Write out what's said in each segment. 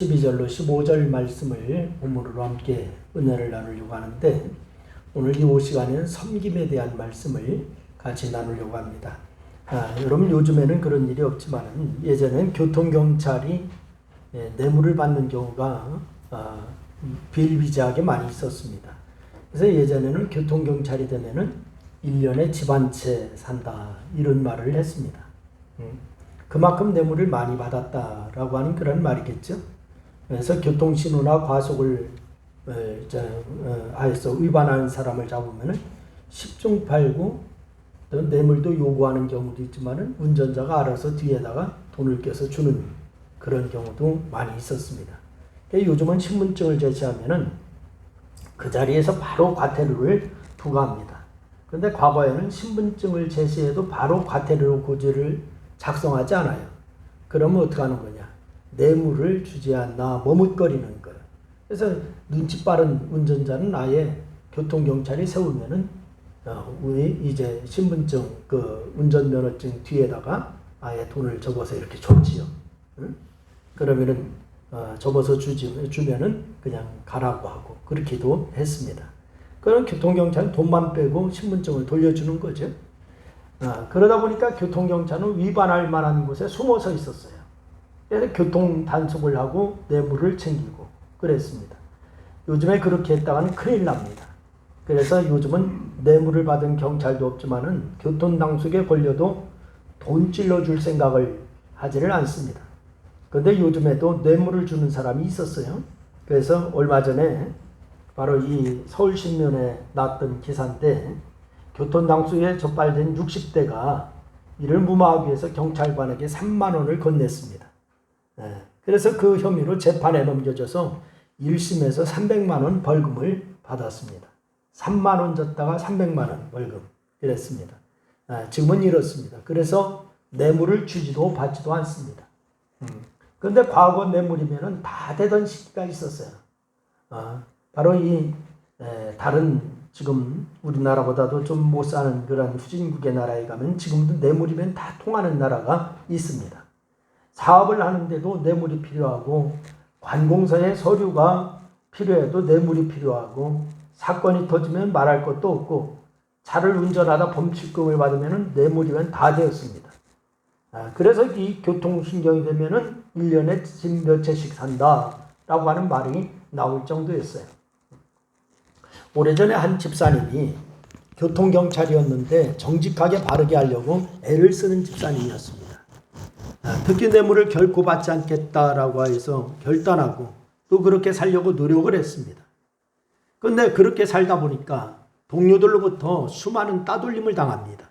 12절로 15절 말씀을 본문으로 함께 은혜를 나누려고 하는데, 오늘 이 시간에는 섬김에 대한 말씀을 같이 나누려고 합니다. 여러분, 요즘에는 그런 일이 없지만 예전엔 교통경찰이 뇌물을 받는 경우가 비일비재하게 많이 있었습니다. 그래서 예전에는 교통경찰이 되면은 1년에 집 한 채 산다, 이런 말을 했습니다. 그만큼 뇌물을 많이 받았다라고 하는 그런 말이겠죠. 그래서 교통신호나 과속을 하여서 위반하는 사람을 잡으면 10중 8구 또 뇌물도 요구하는 경우도 있지만 운전자가 알아서 뒤에다가 돈을 껴서 주는 그런 경우도 많이 있었습니다. 요즘은 신분증을 제시하면 그 자리에서 바로 과태료를 부과합니다. 그런데 과거에는 신분증을 제시해도 바로 과태료 고지를 작성하지 않아요. 그러면 어떻게 하는 거냐? 뇌물을 주지 않나 머뭇거리는 거예요. 그래서 눈치 빠른 운전자는 아예 교통경찰이 세우면은 우리 이제 신분증 운전면허증 뒤에다가 아예 돈을 접어서 이렇게 줬지요. 그러면은 접어서 주면은 그냥 가라고 하고 그렇게도 했습니다. 그럼 교통경찰은 돈만 빼고 신분증을 돌려주는 거죠. 그러다 보니까 교통경찰은 위반할 만한 곳에 숨어서 있었어요. 그래서 교통 단속을 하고 뇌물을 챙기고 그랬습니다. 요즘에 그렇게 했다가는 큰일 납니다. 그래서 요즘은 뇌물을 받은 경찰도 없지만은 교통 단속에 걸려도 돈 찔러줄 생각을 하지를 않습니다. 그런데 요즘에도 뇌물을 주는 사람이 있었어요. 그래서 얼마 전에 바로 이 서울신문에 났던 기사인데, 교통 단속에 적발된 60대가 이를 무마하기 위해서 경찰관에게 3만 원을 건넸습니다. 그래서 그 혐의로 재판에 넘겨져서 1심에서 300만 원 벌금을 받았습니다. 3만 원 줬다가 300만 원 벌금 이랬습니다. 지금은 이렇습니다. 그래서 뇌물을 주지도 받지도 않습니다. 그런데 과거 뇌물이면은 다 되던 시기가 있었어요. 바로 이 다른 지금 우리나라보다도 좀 못 사는 그런 후진국의 나라에 가면 지금도 뇌물이면 다 통하는 나라가 있습니다. 사업을 하는데도 뇌물이 필요하고, 관공서에 서류가 필요해도 뇌물이 필요하고, 사건이 터지면 말할 것도 없고, 차를 운전하다 범칙금을 받으면 뇌물이면 다 되었습니다. 그래서 이 교통신경이 되면은 1년에 집 몇 채씩 산다라고 하는 말이 나올 정도였어요. 오래전에 한 집사님이 교통경찰이었는데 정직하게 바르게 하려고 애를 쓰는 집사님이었습니다. 특히 뇌물을 결코 받지 않겠다라고 해서 결단하고 또 그렇게 살려고 노력을 했습니다. 그런데 그렇게 살다 보니까 동료들로부터 수많은 따돌림을 당합니다.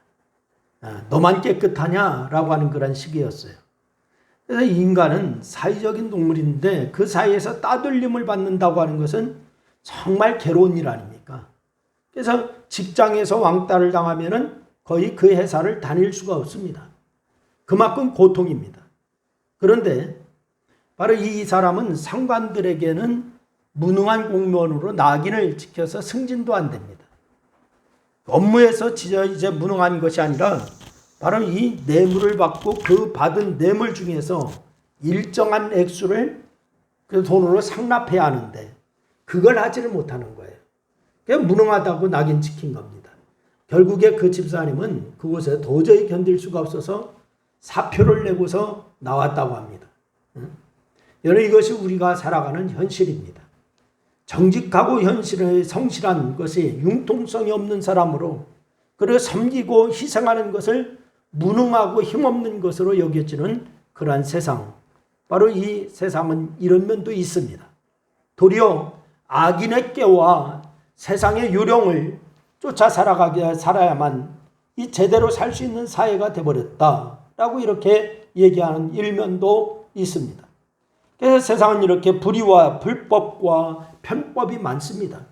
너만 깨끗하냐라고 하는 그런 식이었어요. 그래서 인간은 사회적인 동물인데 그 사이에서 따돌림을 받는다고 하는 것은 정말 괴로운 일 아닙니까? 그래서 직장에서 왕따를 당하면은 거의 그 회사를 다닐 수가 없습니다. 그만큼 고통입니다. 그런데 바로 이 사람은 상관들에게는 무능한 공무원으로 낙인을 찍혀서 승진도 안 됩니다. 업무에서 이제 무능한 것이 아니라 바로 이 뇌물을 받고 그 받은 뇌물 중에서 일정한 액수를 그 돈으로 상납해야 하는데 그걸 하지를 못하는 거예요. 그냥 무능하다고 낙인 찍힌 겁니다. 결국에 그 집사님은 그곳에 도저히 견딜 수가 없어서 사표를 내고서 나왔다고 합니다. 여러분, 이것이 우리가 살아가는 현실입니다. 정직하고 현실에 성실한 것이 융통성이 없는 사람으로, 그리고 섬기고 희생하는 것을 무능하고 힘없는 것으로 여겨지는 그러한 세상, 바로 이 세상은 이런 면도 있습니다. 도리어 악인의 꾀와 세상의 요령을 쫓아 살아야만 이 제대로 살 수 있는 사회가 되어버렸다라고 이렇게 얘기하는 일면도 있습니다. 그래서 세상은 이렇게 불의와 불법과 편법이 많습니다.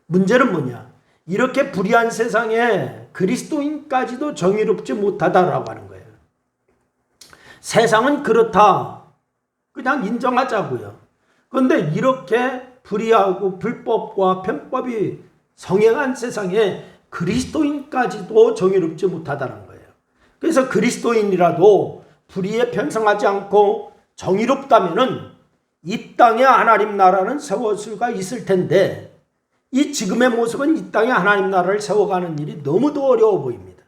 문제는 뭐냐? 이렇게 불의한 세상에 그리스도인까지도 정의롭지 못하다라고 하는 거예요. 세상은 그렇다, 그냥 인정하자고요. 그런데 이렇게 불의하고 불법과 편법이 성행한 세상에 그리스도인까지도 정의롭지 못하다는 거예요. 그래서 그리스도인이라도 불의에 편성하지 않고 정의롭다면은 이 땅에 하나님 나라는 세울 수가 있을 텐데 이 지금의 모습은 이 땅에 하나님 나라를 세워가는 일이 너무도 어려워 보입니다.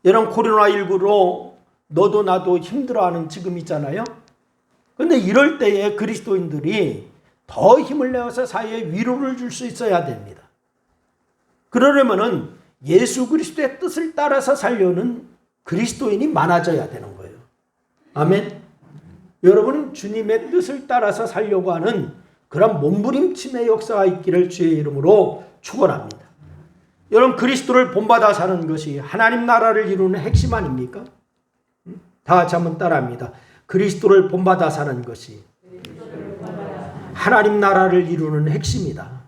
여러분 코로나19로 너도 나도 힘들어하는 지금이잖아요. 그런데 이럴 때에 그리스도인들이 더 힘을 내어서 사회에 위로를 줄 수 있어야 됩니다. 그러려면은 예수 그리스도의 뜻을 따라서 살려는 그리스도인이 많아져야 되는 거예요. 아멘. 여러분은 주님의 뜻을 따라서 살려고 하는 그런 몸부림침의 역사가 있기를 주의 이름으로 축원합니다. 여러분 그리스도를 본받아 사는 것이 하나님 나라를 이루는 핵심 아닙니까? 다 같이 한번 따라합니다. 그리스도를 본받아 사는 것이 하나님 나라를 이루는 핵심이다.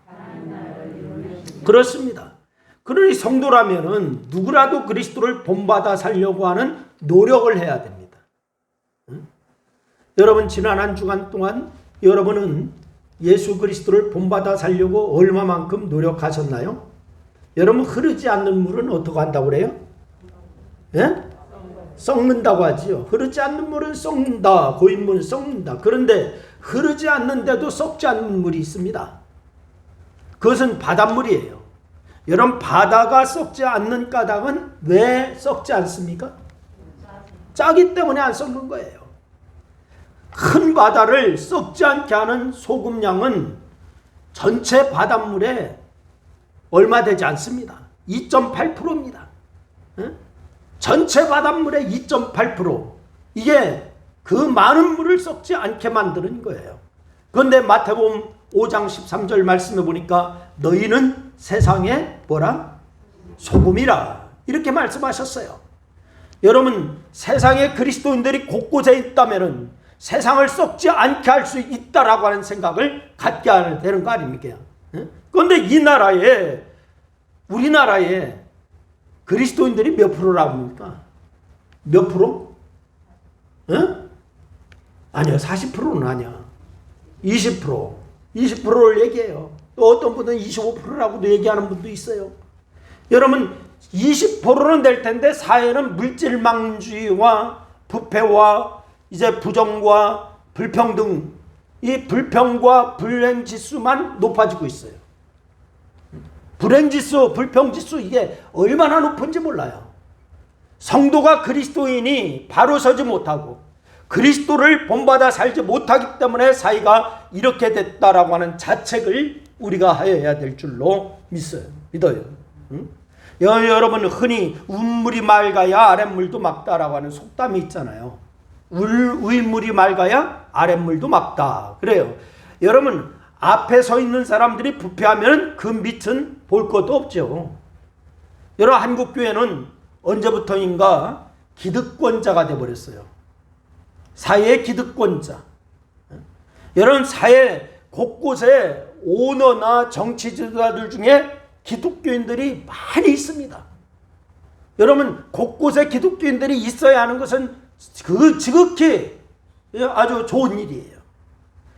그렇습니다. 그러니 성도라면은 누구라도 그리스도를 본받아 살려고 하는 노력을 해야 됩니다. 여러분 지난 한 주간 동안 여러분은 예수 그리스도를 본받아 살려고 얼마만큼 노력하셨나요? 여러분 흐르지 않는 물은 어떻게 한다고 그래요? 예? 썩는다고 하지요. 흐르지 않는 물은 썩는다. 고인 물은 썩는다. 그런데 흐르지 않는데도 썩지 않는 물이 있습니다. 그것은 바닷물이에요. 여러분 바다가 썩지 않는 까닭은 왜 썩지 않습니까? 짜기 때문에 안 썩는 거예요. 큰 바다를 썩지 않게 하는 소금량은 전체 바닷물에 얼마 되지 않습니다. 2.8%입니다. 전체 바닷물의 2.8%. 이게 그 많은 물을 썩지 않게 만드는 거예요. 그런데 마태복음 5장 13절 말씀해 보니까 너희는 세상의 뭐라? 소금이라. 이렇게 말씀하셨어요. 여러분 세상에 그리스도인들이 곳곳에 있다면 세상을 썩지 않게 할 수 있다라고 하는 생각을 갖게 하는 되는 거 아닙니까? 그런데 이 나라에 우리나라에 그리스도인들이 몇 프로라고 합니까? 몇 프로? 아니요 40%는 아니야. 20%를 얘기해요. 또 어떤 분은 25%라고도 얘기하는 분도 있어요. 여러분 20%는 될 텐데 사회는 물질망주의와 부패와 이제 부정과 불평등, 이 불평과 불행지수만 높아지고 있어요. 불행지수, 불평지수 이게 얼마나 높은지 몰라요. 성도가 그리스도인이 바로 서지 못하고 그리스도를 본받아 살지 못하기 때문에 사회가 이렇게 됐다라고 하는 자책을 우리가 하여야 될 줄로 믿어요. 여러분 흔히 운물이 맑아야 아랫물도 맑다라고 하는 속담이 있잖아요. 윗물이 맑아야 아랫물도 맑다. 그래요. 여러분 앞에 서 있는 사람들이 부패하면 그 밑은 볼 것도 없죠. 여러분 한국교회는 언제부터인가 기득권자가 되어버렸어요. 사회의 기득권자. 여러분 사회 곳곳에 오너나 정치 지도자들 중에 기독교인들이 많이 있습니다. 여러분 곳곳에 기독교인들이 있어야 하는 것은 그 지극히 아주 좋은 일이에요.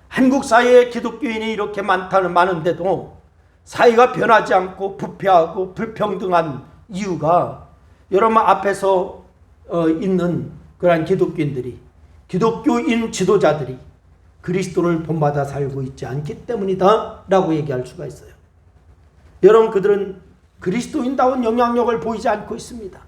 한국 사회에 기독교인이 이렇게 많은데도 사회가 변하지 않고 부패하고 불평등한 이유가 여러분 앞에서 있는 그러한 기독교인들이 기독교인 지도자들이 그리스도를 본받아 살고 있지 않기 때문이다 라고 얘기할 수가 있어요. 여러분 그들은 그리스도인다운 영향력을 보이지 않고 있습니다.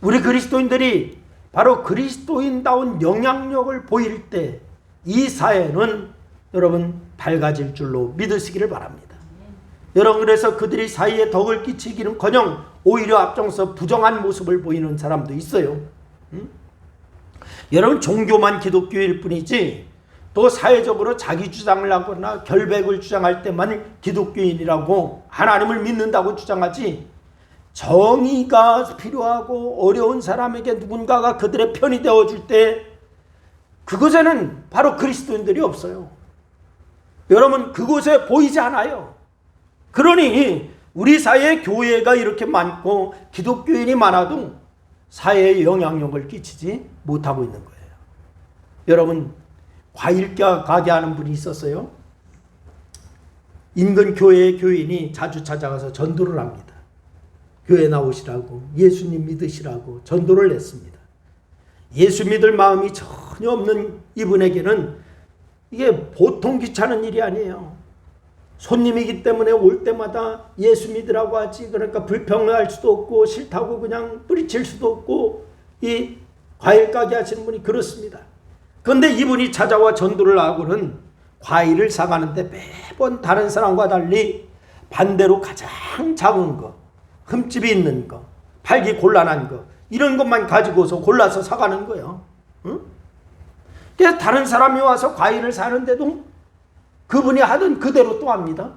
우리 그리스도인들이 바로 그리스도인다운 영향력을 보일 때 이 사회는 여러분 밝아질 줄로 믿으시기를 바랍니다. 여러분 그래서 그들이 사회에 덕을 끼치기는커녕 오히려 앞장서 부정한 모습을 보이는 사람도 있어요. 여러분 종교만 기독교일 뿐이지 또 사회적으로 자기 주장을 하거나 결백을 주장할 때만 기독교인이라고 하나님을 믿는다고 주장하지 정의가 필요하고 어려운 사람에게 누군가가 그들의 편이 되어줄 때 그곳에는 바로 그리스도인들이 없어요. 여러분 그곳에 보이지 않아요. 그러니 우리 사회에 교회가 이렇게 많고 기독교인이 많아도 사회에 영향력을 끼치지 못하고 있는 거예요. 여러분 과일 가게 하는 분이 있었어요. 인근 교회의 교인이 자주 찾아가서 전도를 합니다. 교회 나오시라고 예수님 믿으시라고 전도를 했습니다. 예수 믿을 마음이 전혀 없는 이분에게는 이게 보통 귀찮은 일이 아니에요. 손님이기 때문에 올 때마다 예수 믿으라고 하지. 그러니까 불평할 수도 없고 싫다고 그냥 뿌리칠 수도 없고, 이 과일 가게 하시는 분이 그렇습니다. 그런데 이분이 찾아와 전도를 하고는 과일을 사가는데 매번 다른 사람과 달리 반대로 가장 작은 거, 흠집이 있는 거, 팔기 곤란한 거, 이런 것만 가지고서 골라서 사가는 거예요. 응? 그래서 다른 사람이 와서 과일을 사는데도 그분이 하던 그대로 또 합니다.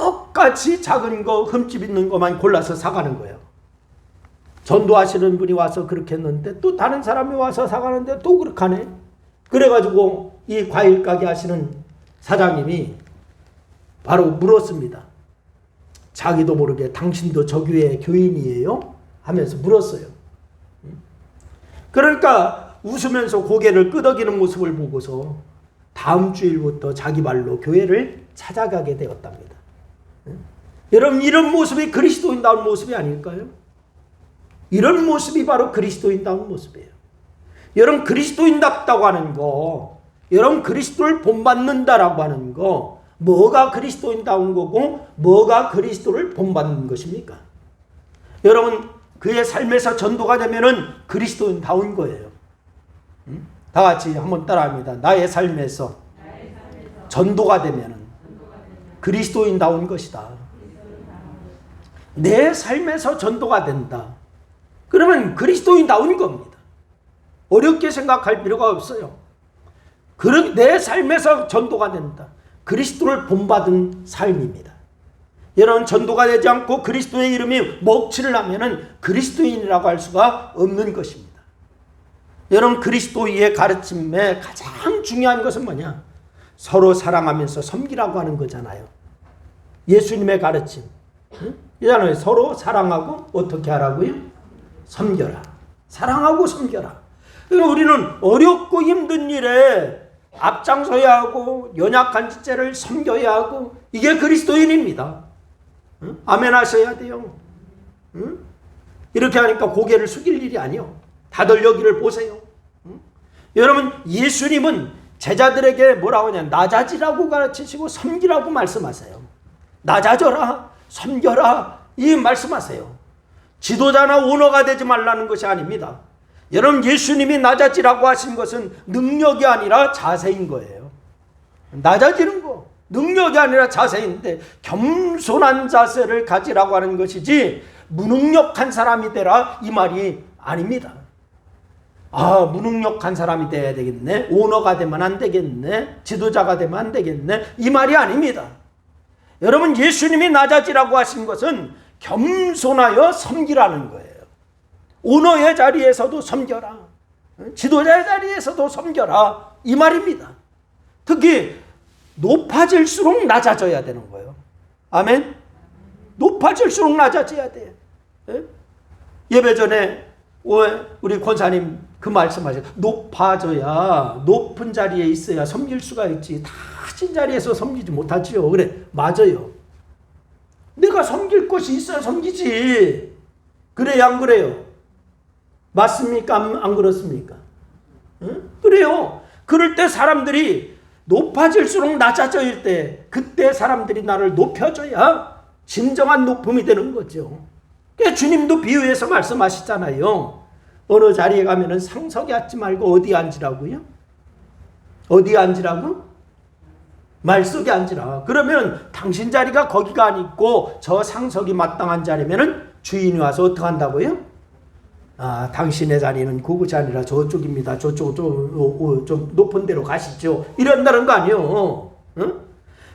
똑같이 작은 거, 흠집 있는 것만 골라서 사가는 거예요. 전도하시는 분이 와서 그렇게 했는데 또 다른 사람이 와서 사가는데 또 그렇게 하네. 그래가지고 이 과일 가게 하시는 사장님이 바로 물었습니다. 자기도 모르게 당신도 저 교회 교인이에요? 하면서 물었어요. 그러니까 웃으면서 고개를 끄덕이는 모습을 보고서 다음 주일부터 자기 말로 교회를 찾아가게 되었답니다. 여러분, 이런 모습이 그리스도인다운 모습이 아닐까요? 이런 모습이 바로 그리스도인다운 모습이에요. 여러분, 그리스도인답다고 하는 거, 여러분 그리스도를 본받는다라고 하는 거, 뭐가 그리스도인다운 거고 뭐가 그리스도를 본받는 것입니까? 여러분, 그의 삶에서 전도가 되면은 그리스도인다운 거예요. 다 같이 한번 따라합니다. 나의 삶에서 전도가 되면은 그리스도인다운 것이다. 내 삶에서 전도가 된다. 그러면 그리스도인다운 겁니다. 어렵게 생각할 필요가 없어요. 내 삶에서 전도가 된다. 그리스도를 본받은 삶입니다. 여러분, 전도가 되지 않고 그리스도의 이름이 먹칠을 하면은 그리스도인이라고 할 수가 없는 것입니다. 여러분, 그리스도의 가르침에 가장 중요한 것은 뭐냐? 서로 사랑하면서 섬기라고 하는 거잖아요. 예수님의 가르침. 이잖아요. 서로 사랑하고 어떻게 하라고요? 섬겨라. 사랑하고 섬겨라. 그러니까 우리는 어렵고 힘든 일에 앞장서야 하고 연약한 지체를 섬겨야 하고, 이게 그리스도인입니다. 응? 아멘 하셔야 돼요. 응? 이렇게 하니까 고개를 숙일 일이 아니요. 다들 여기를 보세요. 응? 여러분, 예수님은 제자들에게 뭐라고 하냐? 낮아지라고 가르치시고 섬기라고 말씀하세요. 낮아져라, 섬겨라, 이 말씀하세요. 지도자나 오너가 되지 말라는 것이 아닙니다. 여러분, 예수님이 낮아지라고 하신 것은 능력이 아니라 자세인 거예요. 낮아지는 거 능력이 아니라 자세인데, 겸손한 자세를 가지라고 하는 것이지 무능력한 사람이 되라 이 말이 아닙니다. 아, 무능력한 사람이 돼야 되겠네, 오너가 되면 안 되겠네, 지도자가 되면 안 되겠네, 이 말이 아닙니다. 여러분, 예수님이 낮아지라고 하신 것은 겸손하여 섬기라는 거예요. 오너의 자리에서도 섬겨라, 지도자의 자리에서도 섬겨라, 이 말입니다. 특히 높아질수록 낮아져야 되는 거예요. 아멘. 높아질수록 낮아져야 돼. 예배 전에 우리 권사님 그 말씀하셔요. 높아져야, 높은 자리에 있어야 섬길 수가 있지, 낮은 자리에서 섬기지 못하지요. 그래, 맞아요. 내가 섬길 곳이 있어야 섬기지. 그래요, 안 그래요? 맞습니까? 안 그렇습니까? 응? 그래요. 그럴 때 사람들이 높아질수록 낮아질 때, 그때 사람들이 나를 높여줘야 진정한 높음이 되는 거죠. 그러니까 주님도 비유해서 말씀하시잖아요. 어느 자리에 가면은 상석에 앉지 말고 어디 앉으라고요? 어디 앉으라고? 말 속에 앉으라. 그러면 당신 자리가 거기가 아니고 저 상석이 마땅한 자리면은 주인이 와서 어떻게 한다고요? 아, 당신의 자리는 그곳이 아니라 저쪽입니다. 저쪽 좀 높은 데로 가시죠. 이런다는 거 아니에요. 응?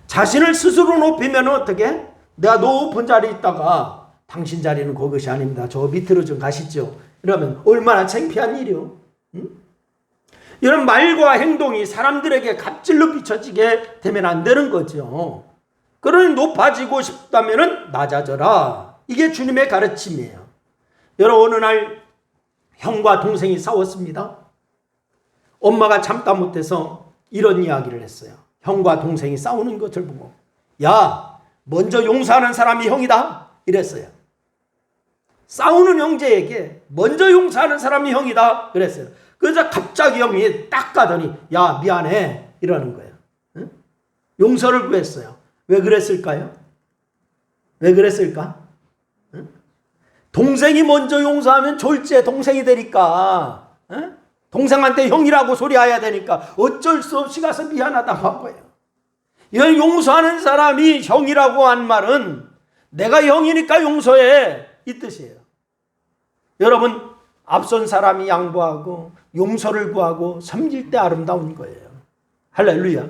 자신을 스스로 높이면 어떻게? 내가 높은 자리에 있다가 당신 자리는 그것이 아닙니다. 저 밑으로 좀 가시죠. 이러면 얼마나 창피한 일이요. 응? 이런 말과 행동이 사람들에게 갑질로 비춰지게 되면 안 되는 거죠. 그러니 높아지고 싶다면 낮아져라. 이게 주님의 가르침이에요. 여러분, 어느 날 형과 동생이 싸웠습니다. 엄마가 참다 못해서 이런 이야기를 했어요. 형과 동생이 싸우는 것을 보고, 야, 먼저 용서하는 사람이 형이다, 이랬어요. 싸우는 형제에게 먼저 용서하는 사람이 형이다 그랬어요. 그래서 갑자기 형이 딱 가더니 야 미안해 이러는 거예요. 응? 용서를 구했어요. 왜 그랬을까요? 왜 그랬을까? 응? 동생이 먼저 용서하면 졸지에 동생이 되니까, 응? 동생한테 형이라고 소리해야 되니까 어쩔 수 없이 가서 미안하다고 한 거예요. 이걸 용서하는 사람이 형이라고 한 말은 내가 형이니까 용서해 이 뜻이에요. 여러분, 앞선 사람이 양보하고 용서를 구하고 섬길 때 아름다운 거예요. 할렐루야.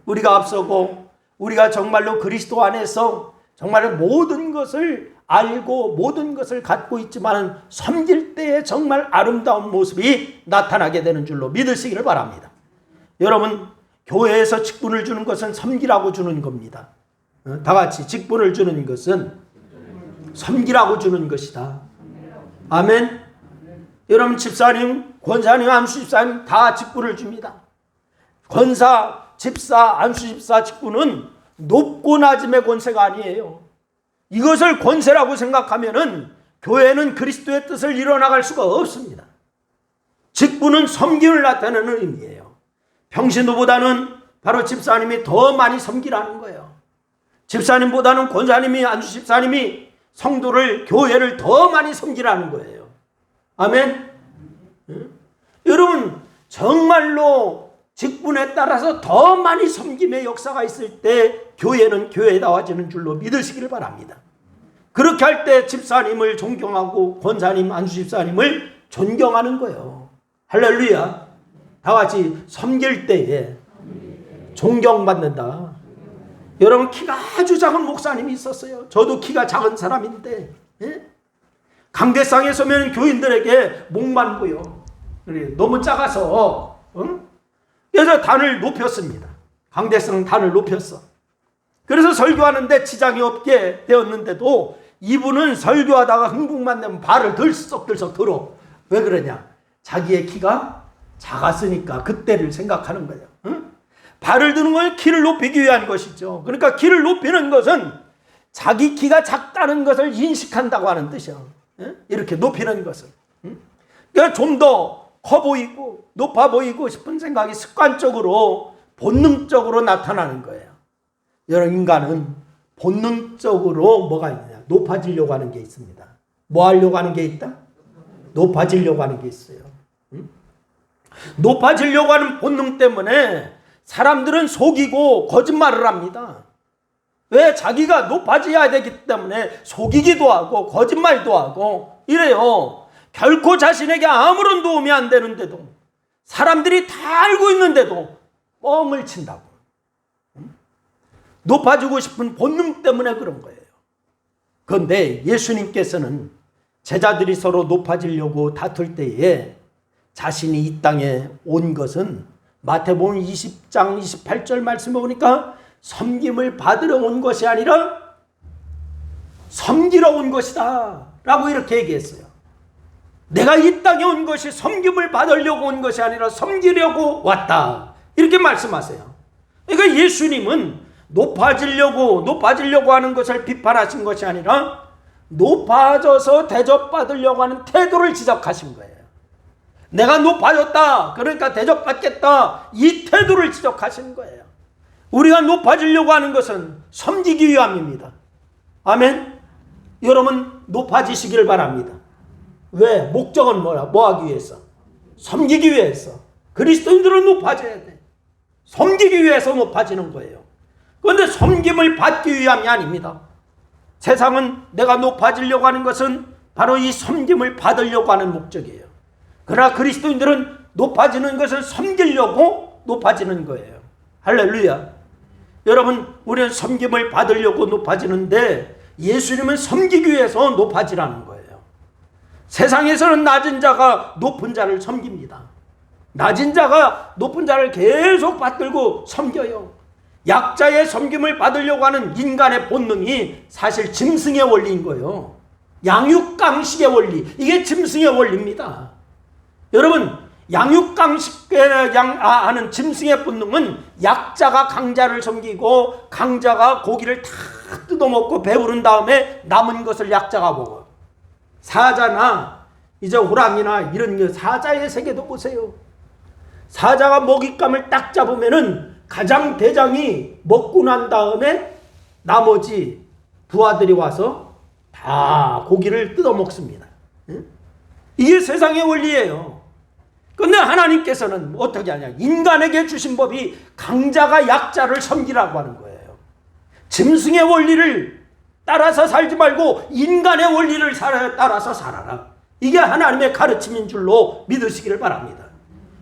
우리가 앞서고 우리가 정말로 그리스도 안에서 정말 모든 것을 알고 모든 것을 갖고 있지만 섬길 때에 정말 아름다운 모습이 나타나게 되는 줄로 믿으시기를 바랍니다. 여러분, 교회에서 직분을 주는 것은 섬기라고 주는 겁니다. 다 같이 직분을 주는 것은 섬기라고 주는 것이다. 아멘. 여러분, 집사님, 권사님, 안수집사님 다 직분을 줍니다. 권사, 집사, 안수집사 직분은 높고 낮음의 권세가 아니에요. 이것을 권세라고 생각하면은 교회는 그리스도의 뜻을 이뤄나갈 수가 없습니다. 직분은 섬김을 나타내는 의미예요. 평신도보다는 바로 집사님이 더 많이 섬기라는 거예요. 집사님보다는 권사님이, 안수집사님이 성도를, 교회를 더 많이 섬기라는 거예요. 아멘. 여러분, 정말로 직분에 따라서 더 많이 섬김의 역사가 있을 때 교회는 교회다워지는 줄로 믿으시기를 바랍니다. 그렇게 할 때 집사님을 존경하고 권사님, 안수집사님을 존경하는 거예요. 할렐루야. 다 같이 섬길 때에 존경받는다. 여러분, 키가 아주 작은 목사님이 있었어요. 저도 키가 작은 사람인데, 예? 강대상에 서면 교인들에게 목만 보여. 너무 작아서, 그래서 단을 높였습니다. 강대상 단을 높였어. 그래서 설교하는데 지장이 없게 되었는데도 이분은 설교하다가 흥분만 되면 발을 들썩들썩 들어. 왜 그러냐? 자기의 키가 작았으니까 그때를 생각하는 거예요. 발을 드는 건 키를 높이기 위한 것이죠. 그러니까 키를 높이는 것은 자기 키가 작다는 것을 인식한다고 하는 뜻이에요. 이렇게 높이는 것을. 그러니까 좀 더 커 보이고 높아 보이고 싶은 생각이 습관적으로 본능적으로 나타나는 거예요. 여러 인간은 본능적으로 뭐가 있느냐? 높아지려고 하는 게 있습니다. 뭐 하려고 하는 게 있다? 높아지려고 하는 게 있어요. 높아지려고 하는 본능 때문에 사람들은 속이고 거짓말을 합니다. 왜? 자기가 높아져야 되기 때문에 속이기도 하고 거짓말도 하고 이래요. 결코 자신에게 아무런 도움이 안 되는데도, 사람들이 다 알고 있는데도 뻥을 친다고. 높아지고 싶은 본능 때문에 그런 거예요. 그런데 예수님께서는 제자들이 서로 높아지려고 다툴 때에 자신이 이 땅에 온 것은 마태복음 20장 28절 말씀을 보니까 섬김을 받으러 온 것이 아니라 섬기러 온 것이다 라고 이렇게 얘기했어요. 내가 이 땅에 온 것이 섬김을 받으려고 온 것이 아니라 섬기려고 왔다 이렇게 말씀하세요. 그러니까 예수님은 높아지려고 하는 것을 비판하신 것이 아니라 높아져서 대접받으려고 하는 태도를 지적하신 거예요. 내가 높아졌다, 그러니까 대접받겠다, 이 태도를 지적하시는 거예요. 우리가 높아지려고 하는 것은 섬기기 위함입니다. 아멘. 여러분, 높아지시기를 바랍니다. 왜? 목적은 뭐야? 뭐 하기 위해서? 섬기기 위해서. 그리스도인들은 높아져야 돼. 섬기기 위해서 높아지는 거예요. 그런데 섬김을 받기 위함이 아닙니다. 세상은 내가 높아지려고 하는 것은 바로 이 섬김을 받으려고 하는 목적이에요. 그러나 그리스도인들은 높아지는 것을 섬기려고 높아지는 거예요. 할렐루야. 여러분, 우리는 섬김을 받으려고 높아지는데 예수님은 섬기기 위해서 높아지라는 거예요. 세상에서는 낮은 자가 높은 자를 섬깁니다. 낮은 자가 높은 자를 계속 받들고 섬겨요. 약자의 섬김을 받으려고 하는 인간의 본능이 사실 짐승의 원리인 거예요. 양육강식의 원리, 이게 짐승의 원리입니다. 여러분, 하는 짐승의 본능은 약자가 강자를 섬기고 강자가 고기를 다 뜯어먹고 배부른 다음에 남은 것을 약자가 먹어요. 사자나 이제 호랑이나 이런 사자의 세계도 보세요. 사자가 먹잇감을 딱 잡으면은 가장 대장이 먹고 난 다음에 나머지 부하들이 와서 다 고기를 뜯어 먹습니다. 이게 세상의 원리예요. 그런데 하나님께서는 어떻게 하냐? 인간에게 주신 법이 강자가 약자를 섬기라고 하는 거예요. 짐승의 원리를 따라서 살지 말고 인간의 원리를 따라서 살아라. 이게 하나님의 가르침인 줄로 믿으시기를 바랍니다.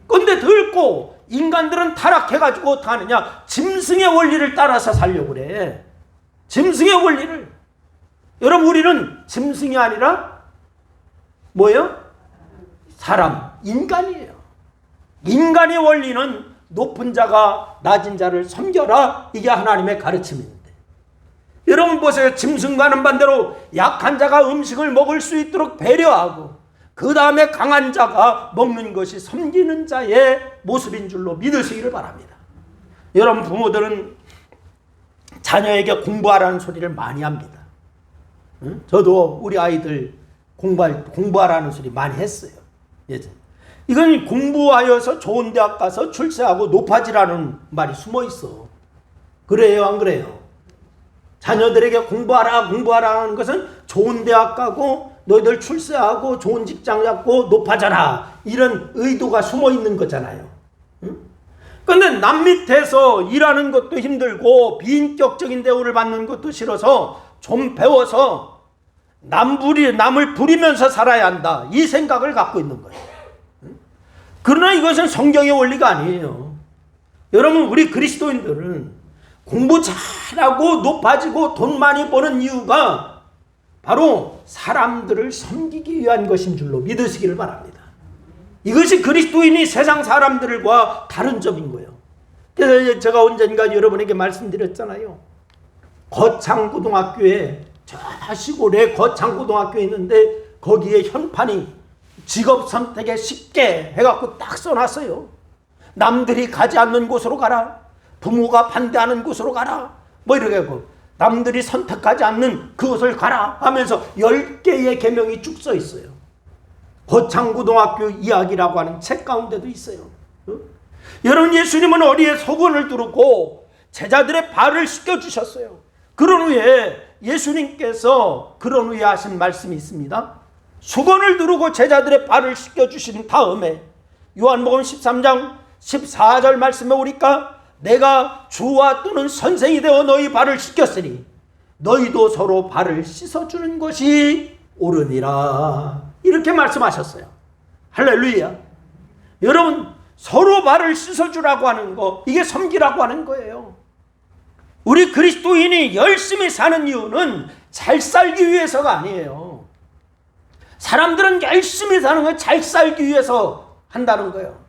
그런데 들고 인간들은 타락해가지고 어떻게 하느냐? 짐승의 원리를 따라서 살려고 그래. 짐승의 원리를. 여러분, 우리는 짐승이 아니라 뭐예요? 사람, 인간이에요. 인간의 원리는 높은 자가 낮은 자를 섬겨라. 이게 하나님의 가르침입니다. 여러분 보세요. 짐승과는 반대로 약한 자가 음식을 먹을 수 있도록 배려하고 그 다음에 강한 자가 먹는 것이 섬기는 자의 모습인 줄로 믿으시기를 바랍니다. 여러분, 부모들은 자녀에게 공부하라는 소리를 많이 합니다. 저도 우리 아이들 공부하라는 소리 많이 했어요. 예전. 이건 공부하여서 좋은 대학 가서 출세하고 높아지라는 말이 숨어 있어. 그래요, 안 그래요? 자녀들에게 공부하라는 것은 좋은 대학 가고 너희들 출세하고 좋은 직장 잡고 높아져라, 이런 의도가 숨어 있는 거잖아요. 그런데 남 밑에서 일하는 것도 힘들고 비인격적인 대우를 받는 것도 싫어서 좀 배워서 남을 부리면서 살아야 한다, 이 생각을 갖고 있는 거예요. 그러나 이것은 성경의 원리가 아니에요. 여러분, 우리 그리스도인들은 공부 잘하고 높아지고 돈 많이 버는 이유가 바로 사람들을 섬기기 위한 것인 줄로 믿으시기를 바랍니다. 이것이 그리스도인이 세상 사람들과 다른 점인 거예요. 그래서 제가 언젠가 여러분에게 말씀드렸잖아요. 거창고등학교에, 저 시골에 거창고등학교에 있는데 거기에 현판이 직업 선택에 쉽게 해갖고 딱 써놨어요. 남들이 가지 않는 곳으로 가라, 부모가 반대하는 곳으로 가라, 뭐 이렇게 하고 남들이 선택하지 않는 그곳을 가라 하면서 10개의 계명이 쭉 써 있어요. 거창고등학교 이야기라고 하는 책 가운데도 있어요. 여러분, 예수님은 어디에 소건을 두르고 제자들의 발을 씻겨주셨어요. 그런 후에 예수님께서 그런 후에 하신 말씀이 있습니다. 수건을 두르고 제자들의 발을 씻겨주신 다음에 요한복음 13장 14절 말씀에 오니까 내가 주와 또는 선생이 되어 너희 발을 씻겼으니 너희도 서로 발을 씻어주는 것이 옳으니라, 이렇게 말씀하셨어요. 할렐루야. 여러분, 서로 발을 씻어주라고 하는 거, 이게 섬기라고 하는 거예요. 우리 그리스도인이 열심히 사는 이유는 잘 살기 위해서가 아니에요. 사람들은 열심히 사는 건 잘 살기 위해서 한다는 거예요.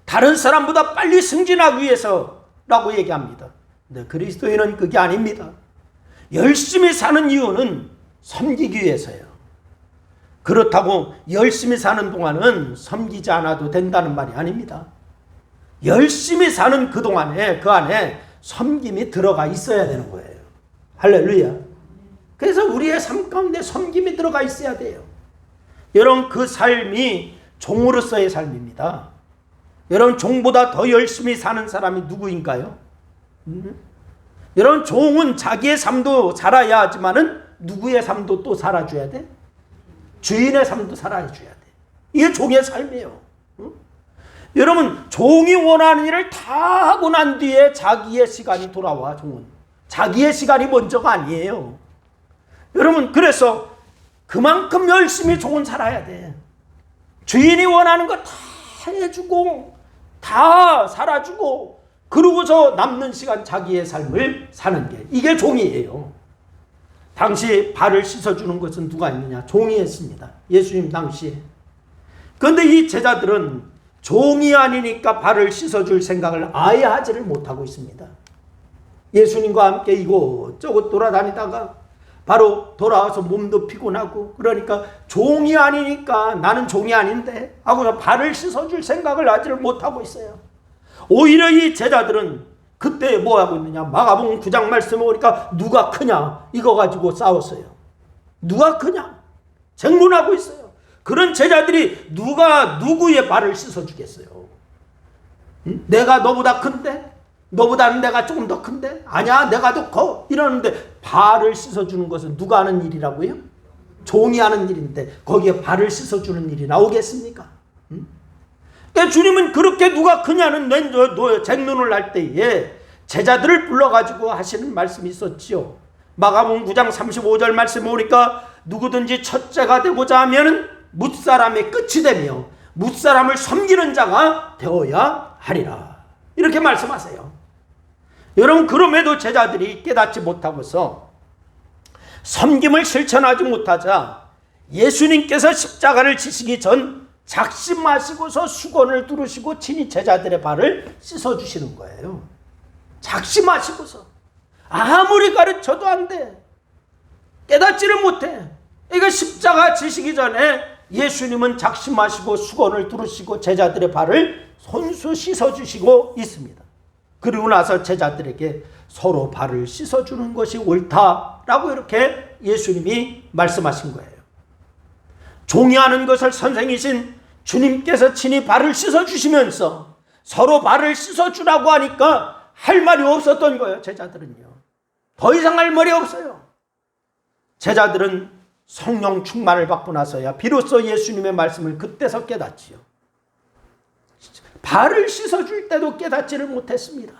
다른 사람보다 빨리 승진하기 위해서라고 얘기합니다. 근데 그리스도인은 그게 아닙니다. 열심히 사는 이유는 섬기기 위해서예요. 그렇다고 열심히 사는 동안은 섬기지 않아도 된다는 말이 아닙니다. 열심히 사는 그동안에 그 안에 섬김이 들어가 있어야 되는 거예요. 할렐루야. 그래서 우리의 삶 가운데 섬김이 들어가 있어야 돼요. 여러분, 그 삶이 종으로서의 삶입니다. 여러분, 종보다 더 열심히 사는 사람이 누구인가요? 여러분, 종은 자기의 삶도 살아야 하지만은 누구의 삶도 또 살아줘야 돼? 주인의 삶도 살아줘야 돼. 이게 종의 삶이에요. 여러분, 종이 원하는 일을 다 하고 난 뒤에 자기의 시간이 돌아와. 종은 자기의 시간이 먼저가 아니에요. 여러분, 그래서 그만큼 열심히 종은 살아야 돼. 주인이 원하는 거 다 해주고 다 살아주고 그러고서 남는 시간 자기의 삶을 사는 게, 이게 종이에요. 당시 발을 씻어주는 것은 누가 있느냐? 종이 했습니다. 예수님 당시에. 그런데 이 제자들은 종이 아니니까 발을 씻어줄 생각을 아예 하지를 못하고 있습니다. 예수님과 함께 이곳저곳 돌아다니다가 바로 돌아와서 몸도 피곤하고, 그러니까 종이 아니니까 나는 종이 아닌데 하고 발을 씻어줄 생각을 하지를 못하고 있어요. 오히려 이 제자들은 그때 뭐 하고 있느냐? 마가복음 9장 말씀에 보니까 누가 크냐? 이거 가지고 싸웠어요. 누가 크냐? 쟁론하고 있어요. 그런 제자들이 누가 누구의 발을 씻어주겠어요? 응? 내가 너보다 큰데? 너보다는 내가 조금 더 큰데? 아니야, 내가 더 커. 이러는데 발을 씻어주는 것은 누가 하는 일이라고요? 종이 하는 일인데 거기에 발을 씻어주는 일이 나오겠습니까? 응? 그러니까 주님은 그렇게 누가 크냐는 쟁론을 할 때에 제자들을 불러가지고 하시는 말씀이 있었지요. 마가복음 9장 35절 말씀 보니까 누구든지 첫째가 되고자 하면 뭇사람의 끝이 되며 뭇사람을 섬기는 자가 되어야 하리라. 이렇게 말씀하세요. 여러분, 그럼에도 제자들이 깨닫지 못하고서 섬김을 실천하지 못하자 예수님께서 십자가를 지시기 전 작심하시고서 수건을 두르시고 친히 제자들의 발을 씻어주시는 거예요. 작심하시고서. 아무리 가르쳐도 안 돼. 깨닫지를 못해. 그러니까 십자가 지시기 전에 예수님은 작심하시고 수건을 두르시고 제자들의 발을 손수 씻어주시고 있습니다. 그리고 나서 제자들에게 서로 발을 씻어주는 것이 옳다라고 이렇게 예수님이 말씀하신 거예요. 종이 하는 것을 선생이신 주님께서 친히 발을 씻어주시면서 서로 발을 씻어주라고 하니까 할 말이 없었던 거예요. 제자들은요. 더 이상 할 말이 없어요. 제자들은 성령 충만을 받고 나서야 비로소 예수님의 말씀을 그때서 깨닫지요. 발을 씻어줄 때도 깨닫지를 못했습니다.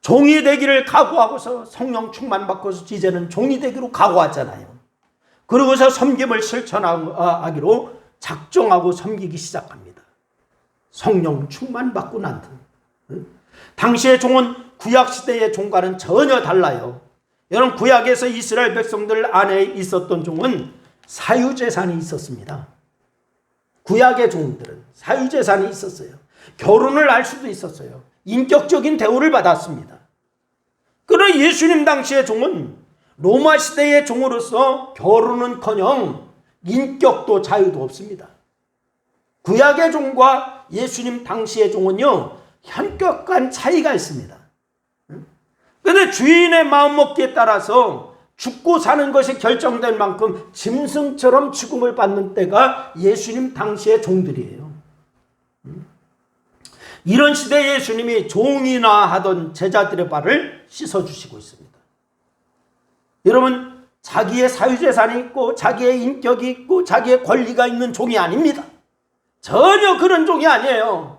종이 되기를 각오하고서 성령 충만 받고서 이제는 종이 되기로 각오하잖아요. 그러고서 섬김을 실천하기로 작정하고 섬기기 시작합니다. 성령 충만 받고 난 후. 당시의 종은 구약시대의 종과는 전혀 달라요. 여러분, 구약에서 이스라엘 백성들 안에 있었던 종은 사유재산이 있었습니다. 구약의 종들은 사유재산이 있었어요. 결혼을 할 수도 있었어요. 인격적인 대우를 받았습니다. 그러나 예수님 당시의 종은 로마 시대의 종으로서 결혼은커녕 인격도 자유도 없습니다. 구약의 종과 예수님 당시의 종은요, 현격한 차이가 있습니다. 그런데 주인의 마음먹기에 따라서 죽고 사는 것이 결정될 만큼 짐승처럼 취급을 받는 때가 예수님 당시의 종들이에요. 이런 시대에 예수님이 종이나 하던 제자들의 발을 씻어주시고 있습니다. 여러분, 자기의 사유재산이 있고 자기의 인격이 있고 자기의 권리가 있는 종이 아닙니다. 전혀 그런 종이 아니에요.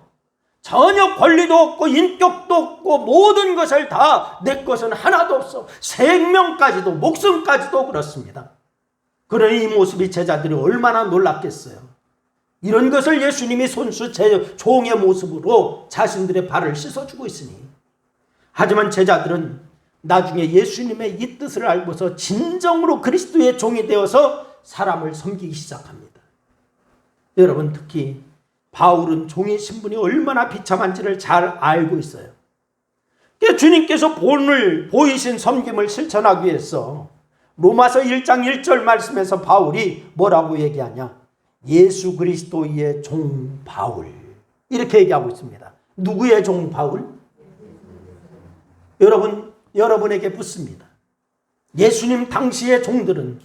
전혀 권리도 없고 인격도 없고 모든 것을 다 내 것은 하나도 없어. 생명까지도 목숨까지도 그렇습니다. 그러니 이 모습이 제자들이 얼마나 놀랐겠어요. 이런 것을 예수님이 손수 종의 모습으로 자신들의 발을 씻어주고 있으니. 하지만 제자들은 나중에 예수님의 이 뜻을 알고서 진정으로 그리스도의 종이 되어서 사람을 섬기기 시작합니다. 여러분, 특히 바울은 종의 신분이 얼마나 비참한지를 잘 알고 있어요. 주님께서 본을 보이신 섬김을 실천하기 위해서 로마서 1장 1절 말씀에서 바울이 뭐라고 얘기하냐? 예수 그리스도의 종 바울, 이렇게 얘기하고 있습니다. 누구의 종 바울? 여러분에게 묻습니다. 예수님 당시의 종들은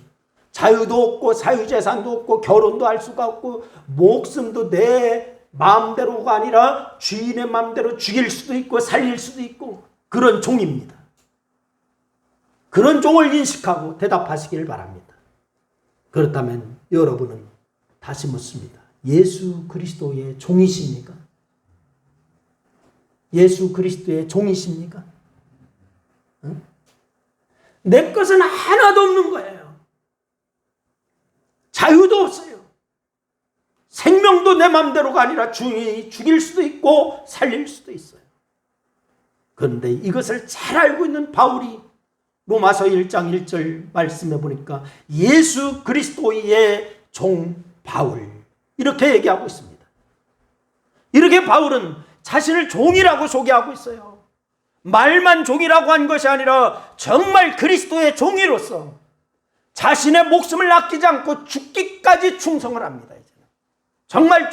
자유도 없고 사유재산도 없고 결혼도 할 수가 없고 목숨도 내 마음대로가 아니라 주인의 마음대로 죽일 수도 있고 살릴 수도 있고 그런 종입니다. 그런 종을 인식하고 대답하시기를 바랍니다. 그렇다면 여러분은 다시 묻습니다. 예수 그리스도의 종이십니까? 예수 그리스도의 종이십니까? 응? 내 것은 하나도 없는 거예요. 자유도 없어요. 생명도 내 마음대로가 아니라 죽일 수도 있고 살릴 수도 있어요. 그런데 이것을 잘 알고 있는 바울이 로마서 1장 1절 말씀해 보니까 예수 그리스도의 종 바울, 이렇게 얘기하고 있습니다. 이렇게 바울은 자신을 종이라고 소개하고 있어요. 말만 종이라고 한 것이 아니라 정말 그리스도의 종이로서 자신의 목숨을 아끼지 않고 죽기까지 충성을 합니다. 이제는. 정말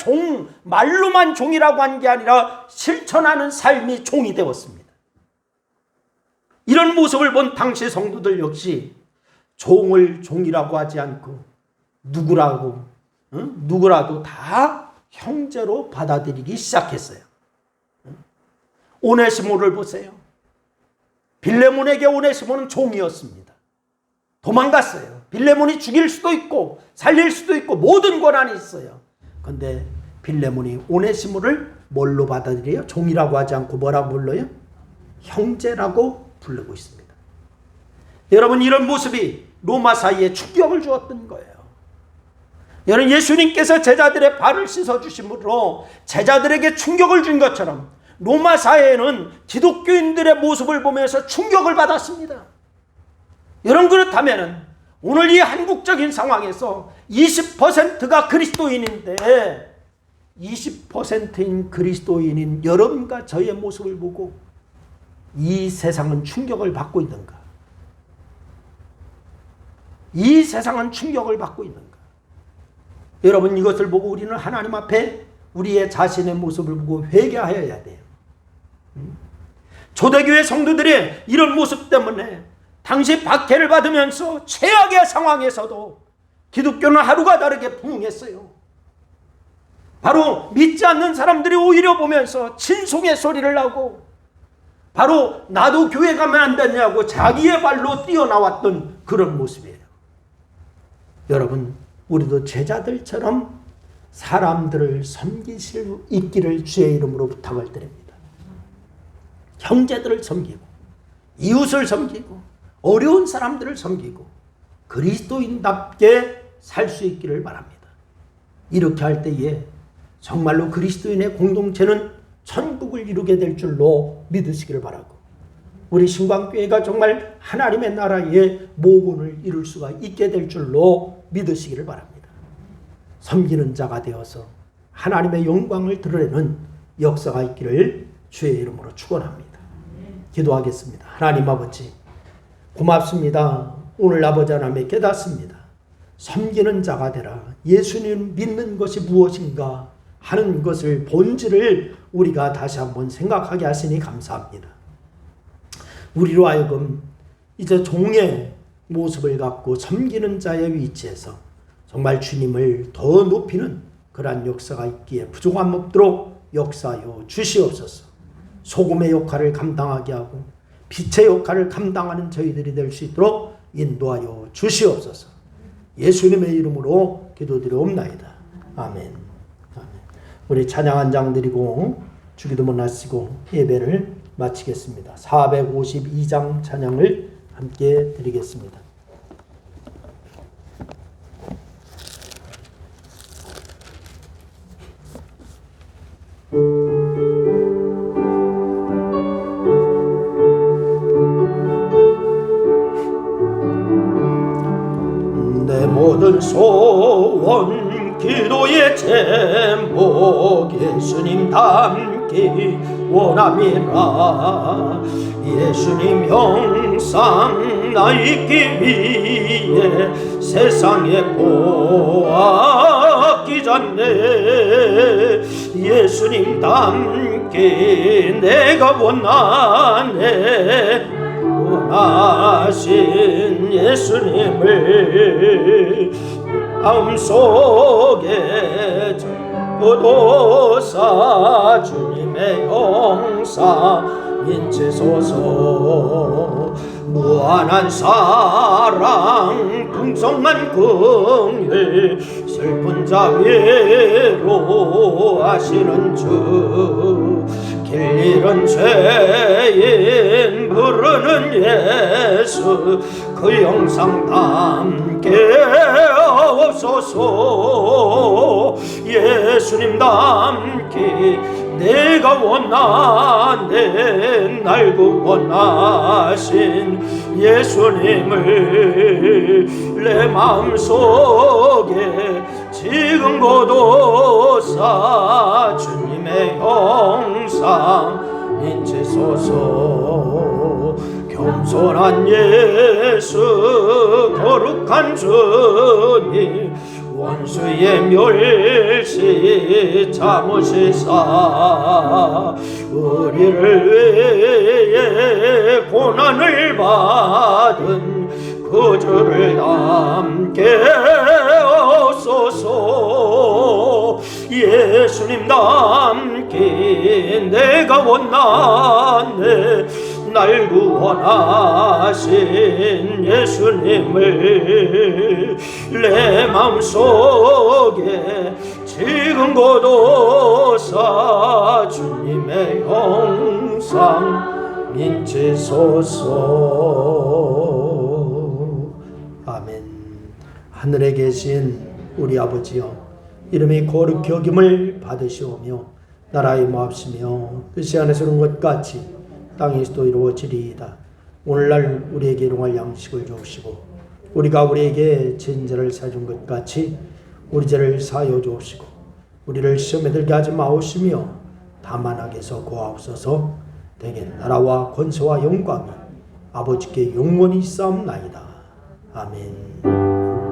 말로만 종이라고 한 게 아니라 실천하는 삶이 종이 되었습니다. 이런 모습을 본 당시 성도들 역시 종을 종이라고 하지 않고 누구라도 다 형제로 받아들이기 시작했어요. 오네시모를 보세요. 빌레몬에게 오네시모는 종이었습니다. 도망갔어요. 빌레몬이 죽일 수도 있고 살릴 수도 있고 모든 권한이 있어요. 그런데 빌레몬이 오네시모를 뭘로 받아들여요? 종이라고 하지 않고 뭐라고 불러요? 형제라고 부르고 있습니다. 여러분, 이런 모습이 로마 사회에 충격을 주었던 거예요. 여러분, 예수님께서 제자들의 발을 씻어주심으로 제자들에게 충격을 준 것처럼 로마 사회에는 기독교인들의 모습을 보면서 충격을 받았습니다. 여러분, 그렇다면 오늘 이 한국적인 상황에서 20%가 그리스도인인데 20%인 그리스도인인 여러분과 저의 모습을 보고 이 세상은 충격을 받고 있는가? 이 세상은 충격을 받고 있는가? 여러분, 이것을 보고 우리는 하나님 앞에 우리의 자신의 모습을 보고 회개하여야 돼요. 초대교회 성도들의 이런 모습 때문에 당시 박해를 받으면서 최악의 상황에서도 기독교는 하루가 다르게 부흥했어요. 바로 믿지 않는 사람들이 오히려 보면서 친송의 소리를 하고 바로 나도 교회 가면 안 되냐고 자기의 발로 뛰어나왔던 그런 모습이에요. 여러분, 우리도 제자들처럼 사람들을 섬길 수 있기를 주의 이름으로 부탁을 드립니다. 형제들을 섬기고 이웃을 섬기고 어려운 사람들을 섬기고 그리스도인답게 살 수 있기를 바랍니다. 이렇게 할 때에 정말로 그리스도인의 공동체는 천국을 이루게 될 줄로 믿으시기를 바라고 우리 신광교회가 정말 하나님의 나라의 모본을 이룰 수가 있게 될 줄로 믿으시기를 바랍니다. 섬기는 자가 되어서 하나님의 영광을 드러내는 역사가 있기를 주의 이름으로 축원합니다. 기도하겠습니다. 하나님 아버지, 고맙습니다. 오늘 아버지 하나님의 깨닫습니다. 섬기는 자가 되라. 예수님 믿는 것이 무엇인가 하는 것을 본질을 우리가 다시 한번 생각하게 하시니 감사합니다. 우리로 하여금 이제 종의 모습을 갖고 섬기는 자의 위치에서 정말 주님을 더 높이는 그러한 역사가 있기에 부족함 없도록 역사하여 주시옵소서. 소금의 역할을 감당하게 하고 빛의 역할을 감당하는 저희들이 될 수 있도록 인도하여 주시옵소서. 예수님의 이름으로 기도드리옵나이다. 아멘. 아멘. 우리 찬양 한 장 드리고 주기도문 하시고 예배를 마치겠습니다. 452장 찬양을 함께 드리겠습니다. 내 모든 소원 기도의 제목 예수님 닮기 원함이라. 예수님 형상 나 있기 위해 세상에 보았기 전에 예수님 닮기 내가 원하네. 원하신 예수님을 마음속에 두고도사 주님의 형상 인치소서. 무한한 사랑 풍성한 긍휼 슬픈 자 위로하시는 주. 길 잃은 죄인 부르는 예수 그 형상 담게 없소서. 예수님 담기 내가 원하네. 날 구원하신 예수님을 내 마음속에 지금 고도사 주님의 형상 인치소서. 겸손한 예수 거룩한 주님 원수의 멸시 참으시사 우리를 위해 고난을 받은 그 주를 함께 주소서. 예수님 남긴 내가 원하네. 날 구원하신 예수님을 내 마음속에 지금 고도사 주님의 형상 인치소서. 아멘. 하늘에 계신 우리 아버지여, 이름이 거룩히 여김을 받으시오며 나라의 마옵시며 뜻이 안에서 이룬 것 같이 땅에서도 이루어지리이다. 오늘날 우리에게 일용할 양식을 주옵시고 우리가 우리에게 죄인들을 사준 것 같이 우리 죄를 사하여 주옵시고 우리를 시험에 들게 하지 마옵시며 다만 악에서 구하옵소서. 대개 나라와 권세와 영광이 아버지께 영원히 있사옵나이다. 아멘.